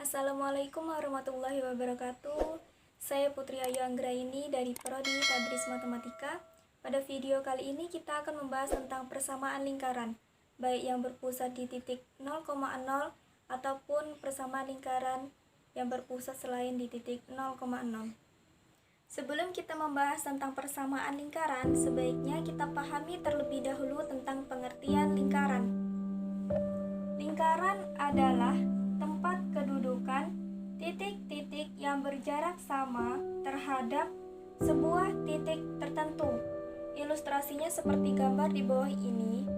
Assalamualaikum warahmatullahi wabarakatuh. Saya Putri Ayu Anggraini dari Prodi Tadris Matematika. Pada video kali ini kita akan membahas tentang persamaan lingkaran, baik yang berpusat di titik 0,0 ataupun persamaan lingkaran yang berpusat selain di titik 0,0. Sebelum kita membahas tentang persamaan lingkaran, sebaiknya kita pahami terlebih dahulu tentang pengertian lingkaran. Lingkaran adalah tempat kedudukan titik-titik yang berjarak sama terhadap sebuah titik tertentu. Ilustrasinya seperti gambar di bawah ini.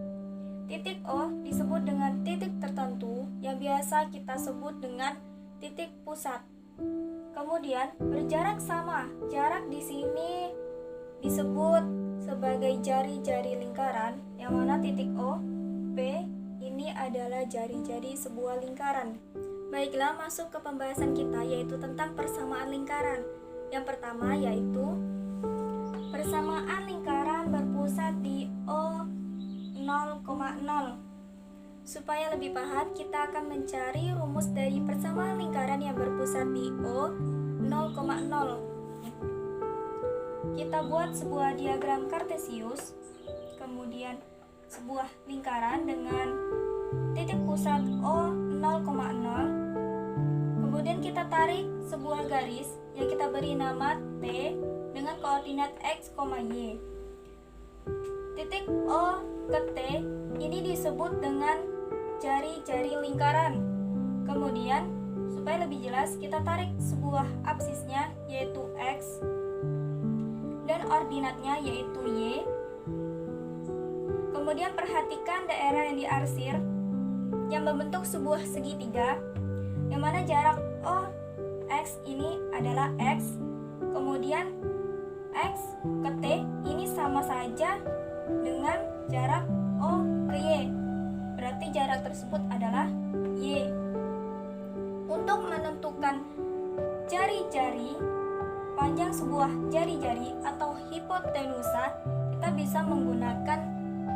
Titik O disebut dengan titik tertentu yang biasa kita sebut dengan titik pusat. Kemudian berjarak sama. Jarak di sini disebut sebagai jari-jari lingkaran, yang mana titik O, P ini adalah jari-jari sebuah lingkaran. Baiklah, masuk ke pembahasan kita, yaitu tentang persamaan lingkaran. Yang pertama yaitu persamaan lingkaran berpusat di O 0,0. Supaya lebih paham, kita akan mencari rumus dari persamaan lingkaran yang berpusat di O 0,0. Kita buat sebuah diagram kartesius, kemudian sebuah lingkaran dengan titik pusat O 0,0. Kemudian kita tarik sebuah garis yang kita beri nama T dengan koordinat X, Y. Titik O ke T ini disebut dengan jari-jari lingkaran. Kemudian supaya lebih jelas, kita tarik sebuah absisnya yaitu X dan ordinatnya yaitu Y. Kemudian perhatikan daerah yang diarsir yang membentuk sebuah segitiga, yang mana jarak O X ini adalah X. Kemudian X ke T ini sama saja dengan jarak O ke Y. Berarti jarak tersebut adalah Y. Untuk menentukan jari-jari, panjang sebuah jari-jari atau hipotenusa, kita bisa menggunakan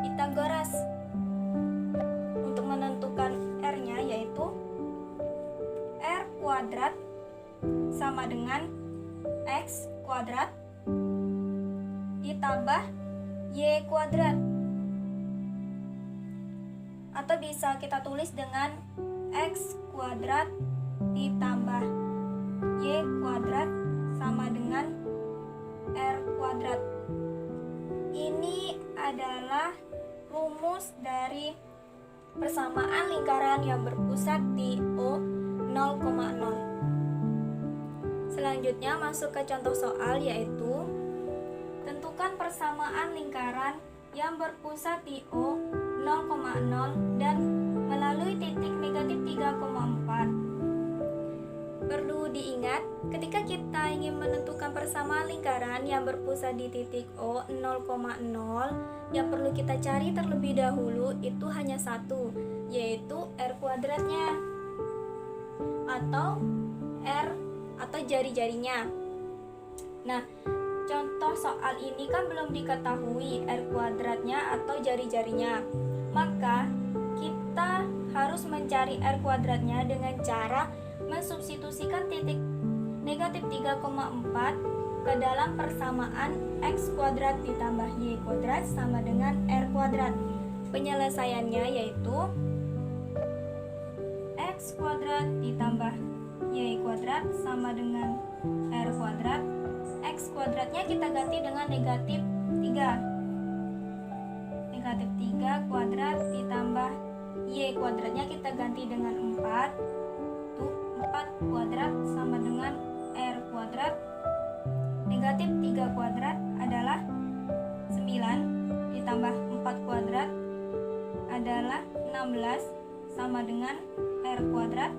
Pythagoras. Untuk menentukan R-nya yaitu R kuadrat sama dengan X kuadrat ditambah Y kuadrat. Atau bisa kita tulis dengan X kuadrat ditambah Y kuadrat sama dengan R kuadrat. Ini adalah rumus dari persamaan lingkaran yang berpusat di O 0,0. Selanjutnya masuk ke contoh soal, yaitu tentukan persamaan lingkaran yang berpusat di O 0,0 dan melalui titik negatif 3,4. Perlu diingat, ketika kita ingin menentukan persamaan lingkaran yang berpusat di titik O 0,0, yang perlu kita cari terlebih dahulu itu hanya satu, yaitu R kuadratnya atau R atau jari-jarinya. Nah, contoh soal ini kan belum diketahui R kuadratnya atau jari-jarinya, maka kita harus mencari R kuadratnya dengan cara mensubstitusikan titik negatif 3,4 ke dalam persamaan X kuadrat ditambah Y kuadrat sama dengan R kuadrat. Penyelesaiannya yaitu X kuadrat ditambah Y kuadrat sama dengan R kuadrat. X kuadratnya kita ganti dengan negatif 3. Negatif 3 kuadrat ditambah Y kuadratnya kita ganti dengan 4. 4 kuadrat sama dengan R kuadrat. Negatif 3 kuadrat adalah 9 ditambah 4 kuadrat adalah 16 sama dengan R kuadrat.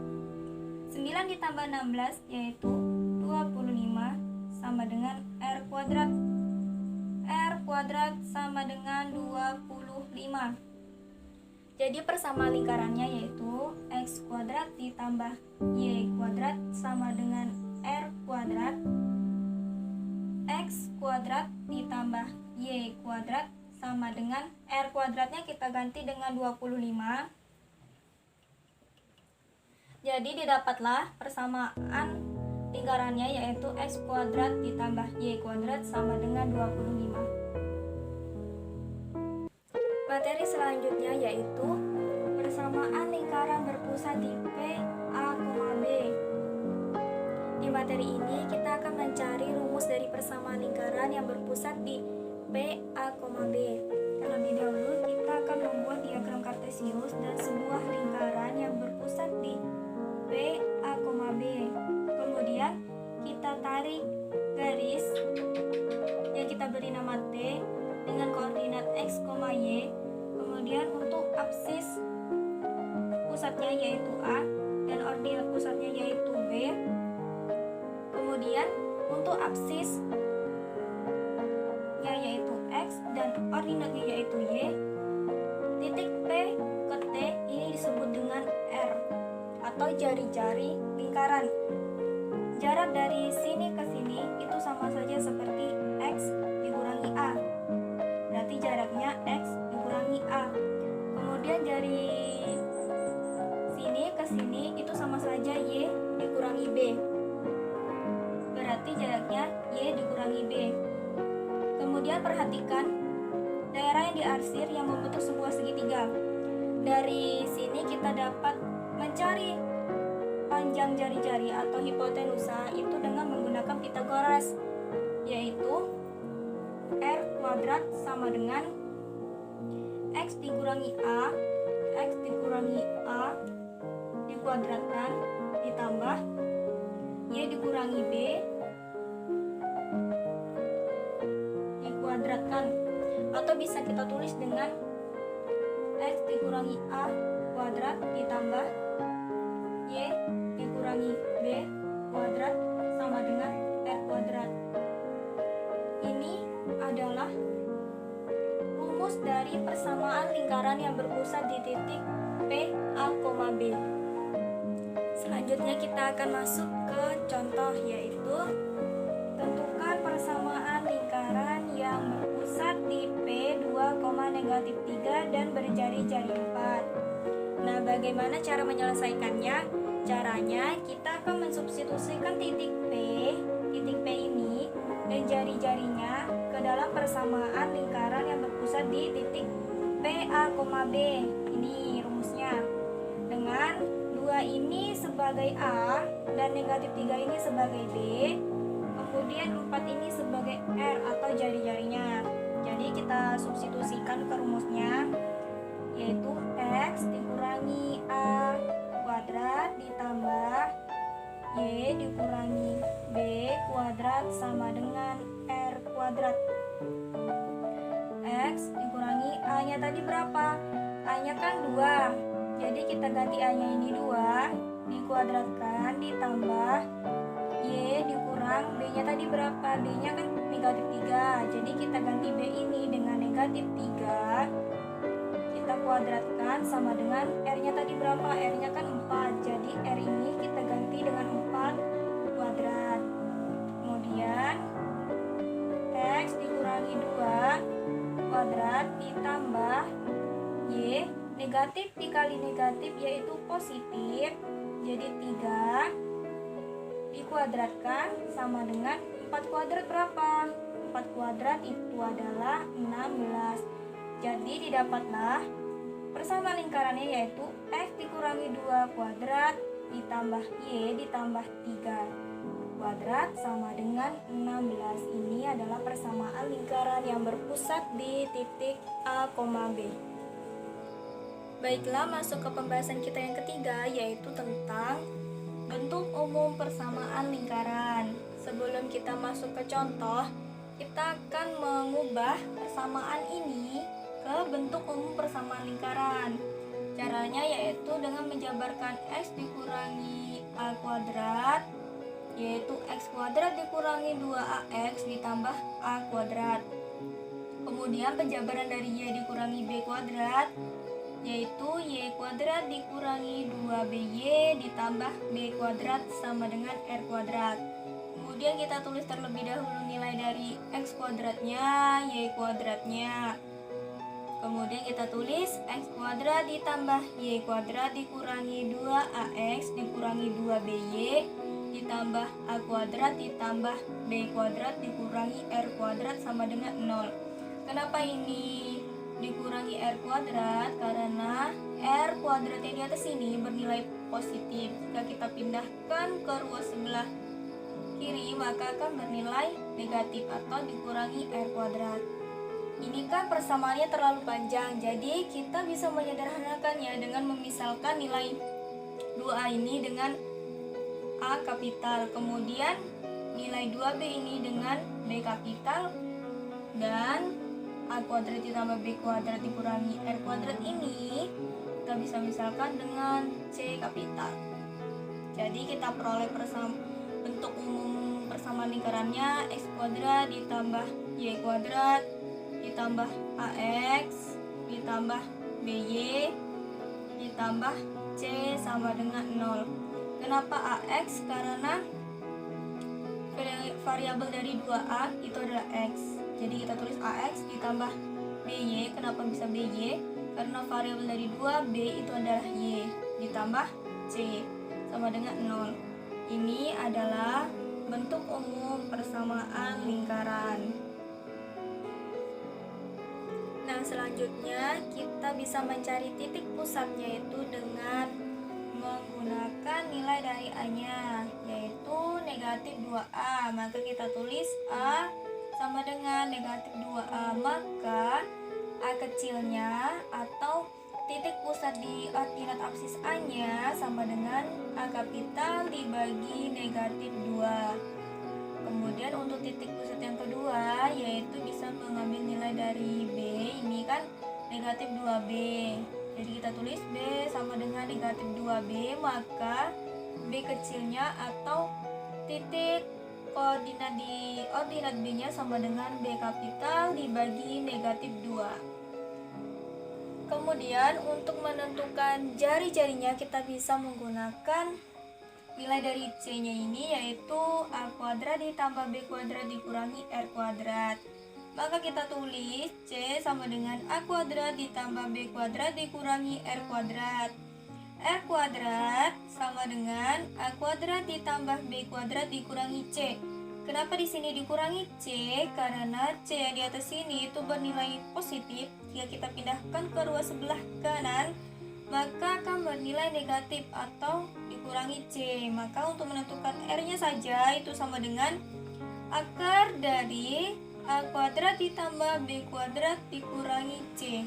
9 ditambah 16 yaitu 25 sama dengan R kuadrat. R kuadrat sama dengan 25. Jadi persamaan lingkarannya yaitu X kuadrat ditambah Y kuadrat sama dengan R kuadrat. X kuadrat ditambah Y kuadrat sama dengan R kuadratnya kita ganti dengan 25. Jadi didapatlah persamaan lingkarannya, yaitu x kuadrat ditambah y kuadrat sama dengan 25. Materi selanjutnya yaitu persamaan lingkaran berpusat di P, A, B. Di materi ini kita akan mencari rumus dari persamaan lingkaran yang berpusat di P, A, B. Terlebih dahulu kita akan membuat diagram kartesius dan sebuah lingkaran yang berpusat di P, A, B. Kemudian kita tarik garis yang kita beri nama T dengan koordinat x, y. Kemudian untuk absis pusatnya yaitu A dan ordinat pusatnya yaitu B. Kemudian untuk absisnya yaitu x dan ordinatnya yaitu y. Titik P ke T ini disebut dengan R atau jari-jari lingkaran. Jarak dari sini ke sini itu sama saja seperti x dikurangi A. Berarti jaraknya x dikurangi A. Kemudian dari sini ke sini itu sama saja y dikurangi B. Berarti jaraknya y dikurangi B. Kemudian perhatikan daerah yang diarsir yang membentuk sebuah segitiga. Dari sini kita dapat mencari panjang jari-jari atau hipotenusa itu dengan menggunakan Pythagoras, yaitu R kuadrat sama dengan x dikurangi A dikuadratkan ditambah y dikurangi B dikuadratkan, atau bisa kita tulis dengan x dikurangi A kuadrat ditambah y dikurangi b kuadrat sama dengan r kuadrat. Ini adalah rumus dari persamaan lingkaran yang berpusat di titik P, A, B. Selanjutnya kita akan masuk ke contoh, yaitu tentukan persamaan lingkaran yang berpusat di P 2,-3 dan berjari-jari 4. Nah, bagaimana cara menyelesaikannya? Caranya kita akan mensubstitusikan titik P ini dan jari-jarinya ke dalam persamaan lingkaran yang berpusat di titik P, A, B. Ini rumusnya. Dengan 2 ini sebagai A dan -3 ini sebagai B, kemudian 4 ini sebagai R atau jari-jarinya. Jadi kita substitusikan ke rumusnya, yaitu x dikurangi A kuadrat ditambah y dikurangi b kuadrat sama dengan r kuadrat. X dikurangi A nya tadi berapa? A nya kan 2, jadi kita ganti A nya ini 2 dikuadratkan ditambah y dikurang b nya tadi berapa? B nya kan -3, jadi kita ganti b ini dengan -3, kita kuadratkan sama dengan r nya tadi berapa? R nya kan 4, jadi r ini kita ganti dengan 4 kuadrat. Kemudian x dikurangi 2 kuadrat ditambah y, negatif dikali negatif yaitu positif, jadi 3 dikuadratkan sama dengan 4 kuadrat berapa? 4 kuadrat itu adalah 16. Jadi didapatlah persamaan lingkarannya yaitu x dikurangi 2 kuadrat ditambah y ditambah 3 kuadrat sama dengan 16. Ini adalah persamaan lingkaran yang berpusat di titik A, B. Baiklah, masuk ke pembahasan kita yang ketiga, yaitu tentang bentuk umum persamaan lingkaran. Sebelum kita masuk ke contoh, kita akan mengubah persamaan ini ke bentuk umum persamaan lingkaran. Caranya yaitu dengan menjabarkan x dikurangi a kuadrat, yaitu x kuadrat dikurangi 2ax ditambah a kuadrat. Kemudian penjabaran dari y dikurangi b kuadrat, yaitu y kuadrat dikurangi 2by ditambah b kuadrat sama dengan r kuadrat. Kemudian kita tulis terlebih dahulu nilai dari x kuadratnya, y kuadratnya. Kemudian kita tulis x kuadrat ditambah y kuadrat dikurangi 2ax dikurangi 2by ditambah a kuadrat ditambah b kuadrat dikurangi r kuadrat sama dengan 0. Kenapa ini dikurangi r kuadrat? Karena r kuadrat yang di atas ini bernilai positif. Jika kita pindahkan ke ruas sebelah kiri, maka akan bernilai negatif atau dikurangi r kuadrat. Ini kan persamaannya terlalu panjang, jadi kita bisa menyederhanakannya dengan memisalkan nilai 2a ini dengan a kapital, kemudian nilai 2b ini dengan b kapital, dan a kuadrat ditambah b kuadrat dikurangi r kuadrat ini kita bisa misalkan dengan c kapital. Jadi kita peroleh bentuk umum persamaan lingkarannya x kuadrat ditambah y kuadrat ditambah ax ditambah by ditambah c sama dengan 0. Kenapa ax? Karena variabel dari 2a itu adalah x. Jadi kita tulis ax ditambah by. Kenapa bisa by? Karena variabel dari 2b itu adalah y ditambah c sama dengan 0. Ini adalah bentuk umum persamaan lingkaran. Nah, selanjutnya kita bisa mencari titik pusatnya itu dengan menggunakan nilai dari a-nya, yaitu negatif 2a. Maka kita tulis a sama dengan negatif 2a. Maka a kecilnya atau titik pusat di ordinat absis a-nya sama dengan a kapital dibagi negatif 2. Kemudian untuk titik pusat yang kedua, yaitu bisa mengambil nilai dari b, ini kan negatif 2b. Jadi kita tulis b sama dengan negatif 2b, maka b kecilnya atau titik koordinat di ordinat b-nya sama dengan b kapital dibagi negatif 2. Kemudian untuk menentukan jari-jarinya kita bisa menggunakan nilai dari c-nya ini, yaitu a kuadrat ditambah b kuadrat dikurangi r kuadrat. Maka kita tulis c sama dengan a kuadrat ditambah b kuadrat dikurangi r kuadrat. R kuadrat sama dengan a kuadrat ditambah b kuadrat dikurangi c. Kenapa di sini dikurangi c? Karena c yang di atas sini itu bernilai positif. Jika kita pindahkan ke ruas sebelah kanan, maka akan bernilai negatif atau dikurangi c. Maka untuk menentukan r-nya saja itu sama dengan akar dari a kuadrat ditambah b kuadrat dikurangi c.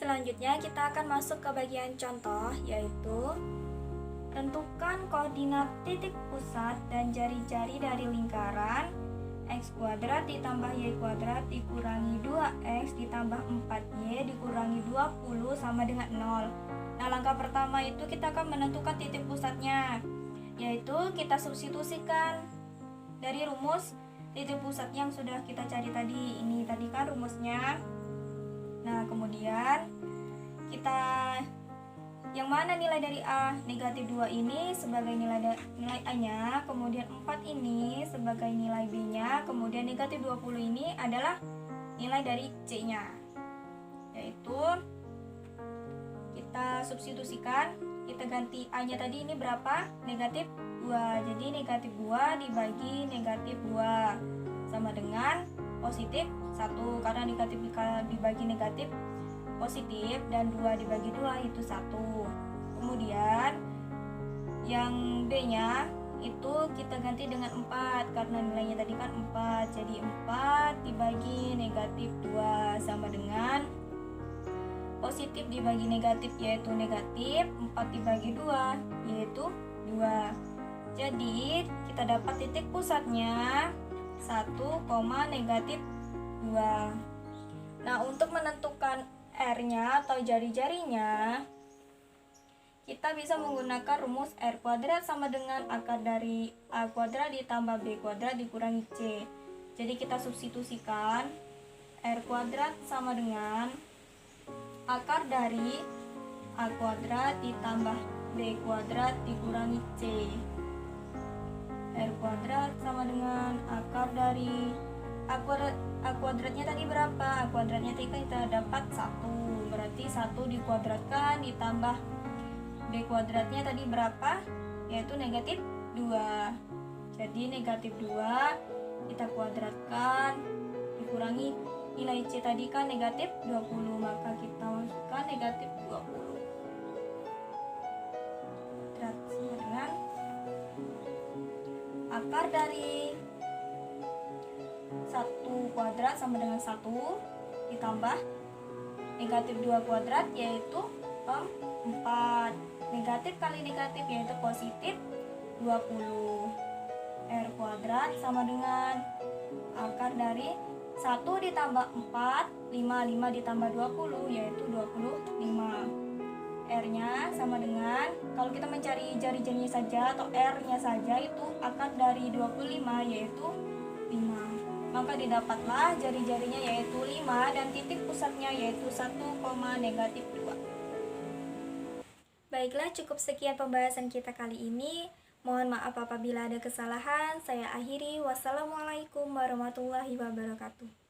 Selanjutnya kita akan masuk ke bagian contoh, yaitu tentukan koordinat titik pusat dan jari-jari dari lingkaran x kuadrat ditambah y kuadrat dikurangi 2x ditambah 4y dikurangi 20 sama dengan 0. Nah, langkah pertama itu kita akan menentukan titik pusatnya, yaitu kita substitusikan dari rumus titik pusat yang sudah kita cari tadi. Ini tadi kan rumusnya. Nah, kemudian kita yang mana nilai dari a? Negatif 2 ini sebagai nilai a-nya, kemudian 4 ini sebagai nilai b-nya, kemudian negatif 20 ini adalah nilai dari c-nya. Yaitu kita substitusikan, kita ganti a-nya tadi ini berapa? Negatif 2. Jadi negatif 2 dibagi negatif 2 sama dengan positif 1, karena negatif dibagi negatif positif dan 2 dibagi 2 itu 1. Kemudian yang b-nya itu kita ganti dengan 4 karena nilainya tadi kan 4. Jadi 4 dibagi negatif 2 sama dengan positif dibagi negatif yaitu negatif, 4 dibagi 2 yaitu 2. Jadi kita dapat titik pusatnya 1, negatif 2. Nah, untuk menentukan r-nya atau jari-jarinya, kita bisa menggunakan rumus r kuadrat sama dengan akar dari a kuadrat ditambah b kuadrat dikurangi c. Jadi kita substitusikan r kuadrat sama dengan akar dari a kuadrat ditambah b kuadrat dikurangi c. R kuadrat sama dengan akar dari A kuadratnya tadi berapa? A kuadratnya tadi kita dapat 1, berarti 1 dikuadratkan ditambah B kuadratnya tadi berapa? Yaitu negatif 2. Jadi negatif 2 kita kuadratkan dikurangi nilai C tadi kan negatif 20, maka kita masukkan negatif 20. Sama dengan akar dari 1 kuadrat sama dengan 1 ditambah negatif 2 kuadrat yaitu 4. Negatif kali negatif yaitu positif 20. R kuadrat sama dengan akar dari 1 ditambah 4, 5 ditambah 20 yaitu 25. R nya sama dengan, kalau kita mencari jari-jarinya saja atau R nya saja, itu akar dari 25 yaitu 5. Maka didapatlah jari-jarinya yaitu 5 dan titik pusatnya yaitu 1, negatif 2. Baiklah, cukup sekian pembahasan kita kali ini. Mohon maaf apabila ada kesalahan. Saya akhiri. Wassalamualaikum warahmatullahi wabarakatuh.